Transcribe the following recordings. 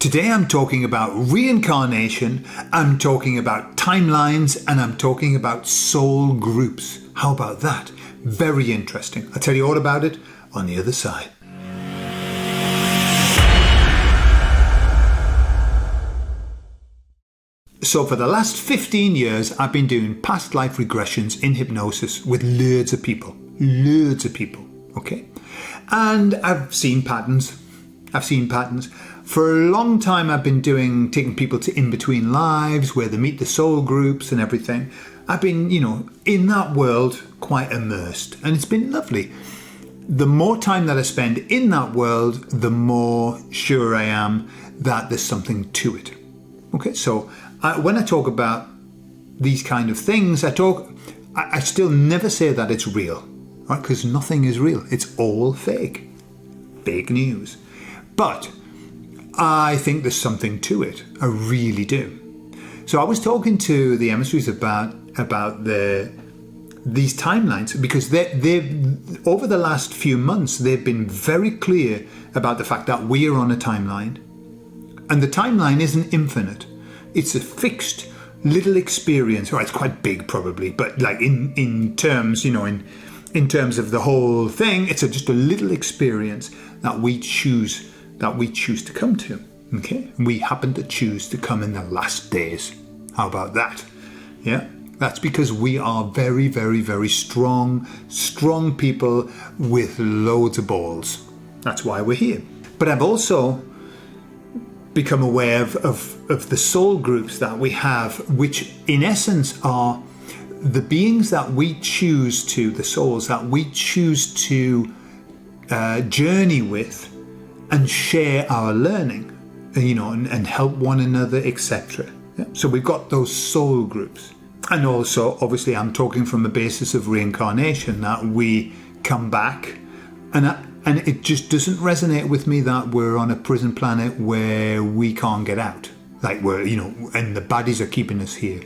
Today I'm talking about reincarnation, I'm talking about timelines, and I'm talking about soul groups. How about that? Very interesting. I'll tell you all about it on the other side. So for the last 15 years, I've been doing past life regressions in hypnosis with loads of people, okay? And I've seen patterns. For a long time, I've been taking people to in-between lives where they meet the soul groups and everything. I've been, in that world quite immersed, and it's been lovely. The more time that I spend in that world, the more sure I am that there's something to it. Okay, so when I talk about these kind of things, I still never say that it's real, right? Because nothing is real. It's all fake news. But I think there's something to it. I really do. So I was talking to the emissaries about these timelines, because they've over the last few months, they've been very clear about the fact that we are on a timeline. And the timeline isn't infinite. It's a fixed little experience. Or it's quite big probably, but like in terms, in terms of the whole thing, it's just a little experience that we choose to come to. Okay? We happen to choose to come in the last days. How about that? Yeah? That's because we are very, very, very strong people with loads of balls. That's why we're here. But I've also become aware of the soul groups that we have, which in essence are the beings that we choose to, the souls that we choose to journey with and share our learning, and help one another, etc. Yeah? So we've got those soul groups. And also, obviously, I'm talking from the basis of reincarnation, that we come back, and it just doesn't resonate with me that we're on a prison planet where we can't get out. Like and the baddies are keeping us here.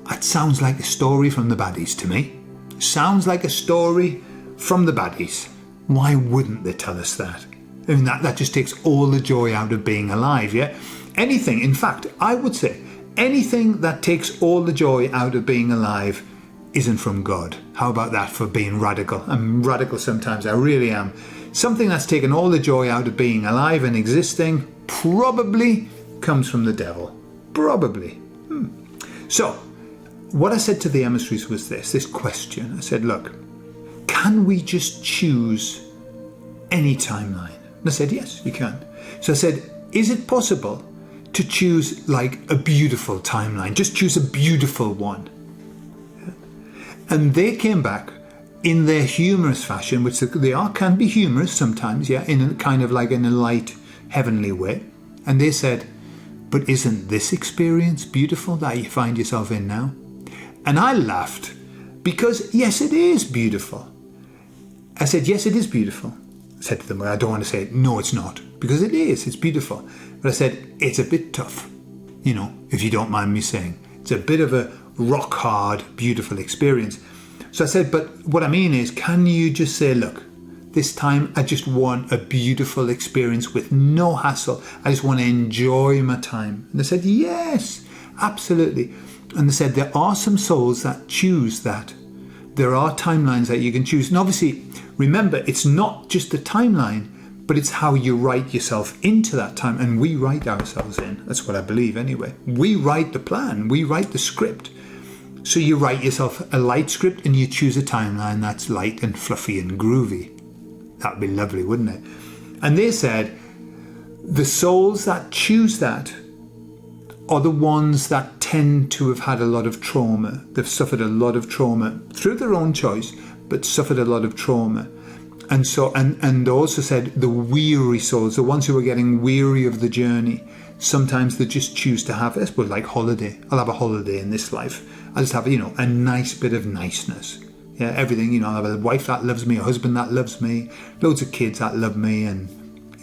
That sounds like a story from the baddies to me. Sounds like a story from the baddies. Why wouldn't they tell us that? I mean, that just takes all the joy out of being alive, yeah? Anything, in fact, I would say, anything that takes all the joy out of being alive isn't from God. How about that for being radical? I'm radical sometimes, I really am. Something that's taken all the joy out of being alive and existing probably comes from the devil. Probably. So, what I said to the emissaries was this question. I said, look, can we just choose any timeline? And I said, yes, you can. So I said, is it possible to choose like a beautiful timeline? Just choose a beautiful one. And they came back in their humorous fashion, which they can be humorous sometimes, yeah, in a kind of like in a light, heavenly way. And they said, but isn't this experience beautiful that you find yourself in now? And I laughed because, yes, it is beautiful. I said, yes, it is beautiful. I said to them, well, I don't want to say, no, it's not, because it is, it's beautiful. But I said, it's a bit tough, if you don't mind me saying. It's a bit of a rock hard, beautiful experience. So I said, but what I mean is, can you just say, look, this time I just want a beautiful experience with no hassle. I just want to enjoy my time. And they said, yes, absolutely. And they said, there are some souls that choose that. There are timelines that you can choose. And obviously, remember, it's not just the timeline, but it's how you write yourself into that time. And we write ourselves in. That's what I believe anyway. We write the plan. We write the script. So you write yourself a light script and you choose a timeline that's light and fluffy and groovy. That'd be lovely, wouldn't it? And they said, the souls that choose that are the ones that tend to have had a lot of trauma. They've suffered a lot of trauma through their own choice, but suffered a lot of trauma. And so, and also said the weary souls, the ones who are getting weary of the journey, sometimes they just choose to have, I suppose, like holiday. I'll have a holiday in this life. I'll just have, a nice bit of niceness. Yeah, everything, I'll have a wife that loves me, a husband that loves me, loads of kids that love me, and,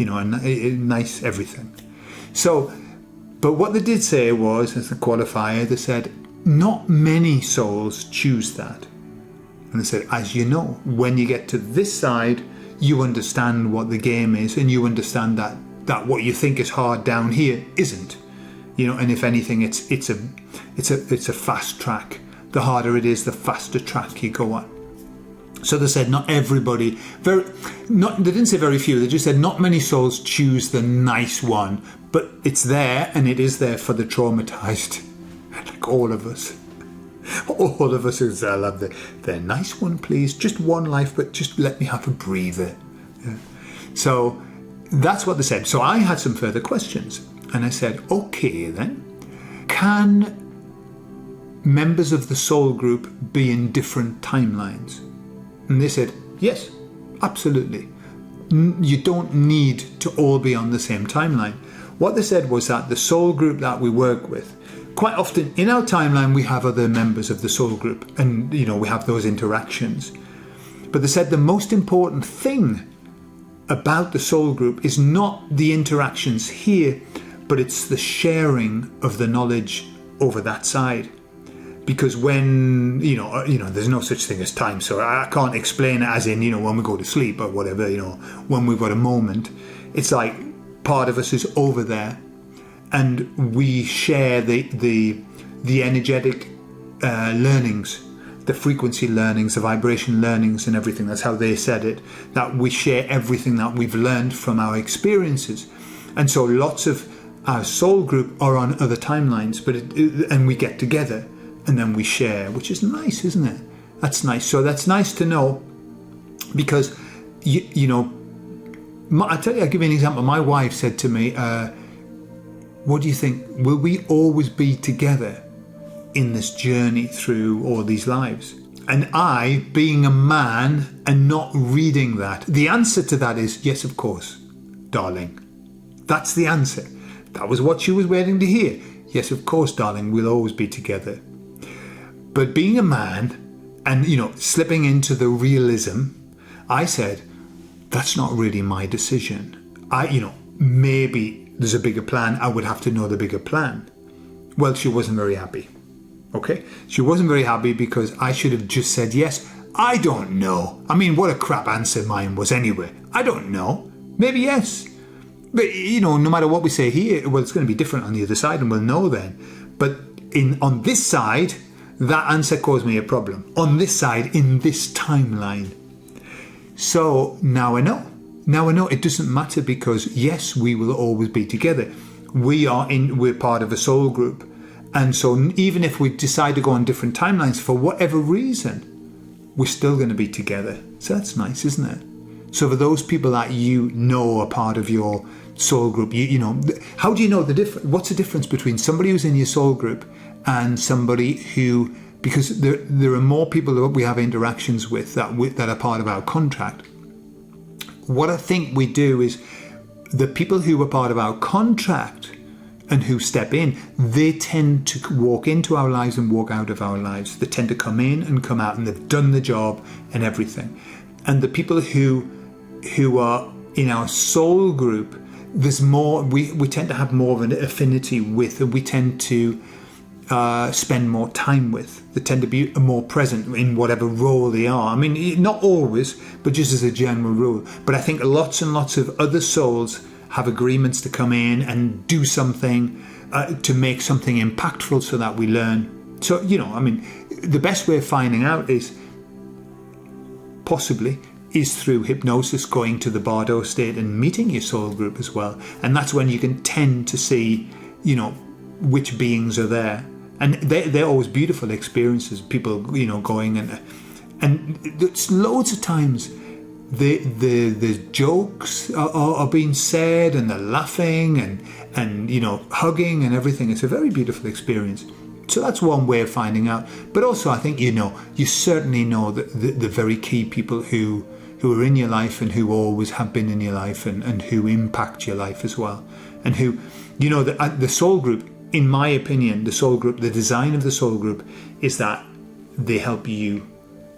a nice everything. So, but what they did say was, as a qualifier, they said, not many souls choose that. And they said, as you know, when you get to this side, you understand what the game is, and you understand that that what you think is hard down here isn't. And if anything, it's a fast track. The harder it is, the faster track you go on. So they said not everybody, they didn't say very few, they just said not many souls choose the nice one, but it's there, and it is there for the traumatized, like all of us. All of us who say, I love the nice one, please. Just one life, but just let me have a breather. Yeah. So that's what they said. So I had some further questions. And I said, okay then, can members of the soul group be in different timelines? And they said, yes, absolutely. You don't need to all be on the same timeline. What they said was that the soul group that we work with, quite often in our timeline we have other members of the soul group, and we have those interactions. But they said the most important thing about the soul group is not the interactions here, but it's the sharing of the knowledge over that side. Because when, there's no such thing as time, so I can't explain it as in, when we go to sleep or whatever, when we've got a moment. It's like part of us is over there, and we share the energetic learnings, the frequency learnings, the vibration learnings and everything. That's how they said it, that we share everything that we've learned from our experiences. And so lots of our soul group are on other timelines, and we get together and then we share, which is nice, isn't it? That's nice. So that's nice to know, because I'll give you an example. My wife said to me, what do you think? Will we always be together in this journey through all these lives? And I, being a man and not reading that, the answer to that is yes, of course, darling. That's the answer. That was what she was waiting to hear. Yes, of course, darling, we'll always be together. But being a man and, slipping into the realism, I said, that's not really my decision. Maybe there's a bigger plan. I would have to know the bigger plan. Well, she wasn't very happy. Okay? She wasn't very happy because I should have just said yes. I don't know. I mean, what a crap answer mine was anyway. I don't know. Maybe yes. But, no matter what we say here, well, it's going to be different on the other side, and we'll know then. But on this side, that answer caused me a problem. On this side, in this timeline. So now I know. Now I know it doesn't matter, because yes, we will always be together. We're part of a soul group. And so even if we decide to go on different timelines for whatever reason, we're still going to be together. So that's nice, isn't it? So for those people that are part of your soul group, how do you know the difference? What's the difference between somebody who's in your soul group and somebody who, because there are more people that we have interactions with that are part of our contract. What I think we do is the people who are part of our contract and who step in, they tend to walk into our lives and walk out of our lives. They tend to come in and come out, and they've done the job and everything. And the people who are in our soul group, there's more. We tend to have more of an affinity with, and we tend to spend more time with. They tend to be more present in whatever role they are. I mean, not always, but just as a general rule. But I think lots and lots of other souls have agreements to come in and do something to make something impactful so that we learn. So, the best way of finding out is through hypnosis, going to the Bardo state and meeting your soul group as well. And that's when you can tend to see, which beings are there. And they're always beautiful experiences. People, going and it's loads of times the jokes are being said, and they're laughing and hugging and everything. It's a very beautiful experience. So that's one way of finding out. But also, I think you certainly know that the very key people who are in your life and who always have been in your life and who impact your life as well, and who the soul group. In my opinion, the soul group, the design of the soul group is that they help you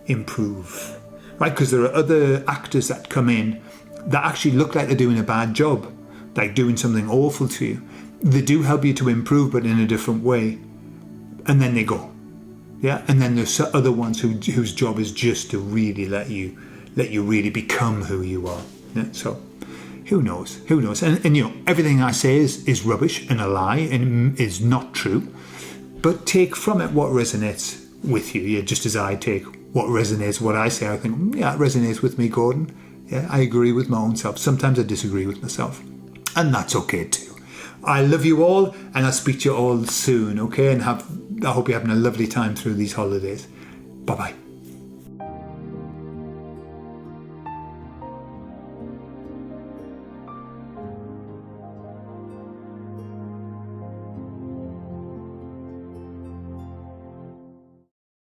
improve, right? Because there are other actors that come in that actually look like they're doing a bad job, like doing something awful to you. They do help you to improve, but in a different way. And then they go. Yeah. And then there's other ones whose job is just to really let you really become who you are. Yeah? So Who knows? Who knows? And you know, everything I say is rubbish and a lie and is not true. But take from it what resonates with you. Yeah, just as I take what resonates, what I say, I think, yeah, it resonates with me, Gordon. Yeah, I agree with my own self. Sometimes I disagree with myself. And that's okay too. I love you all, and I'll speak to you all soon, okay? And I hope you're having a lovely time through these holidays. Bye-bye.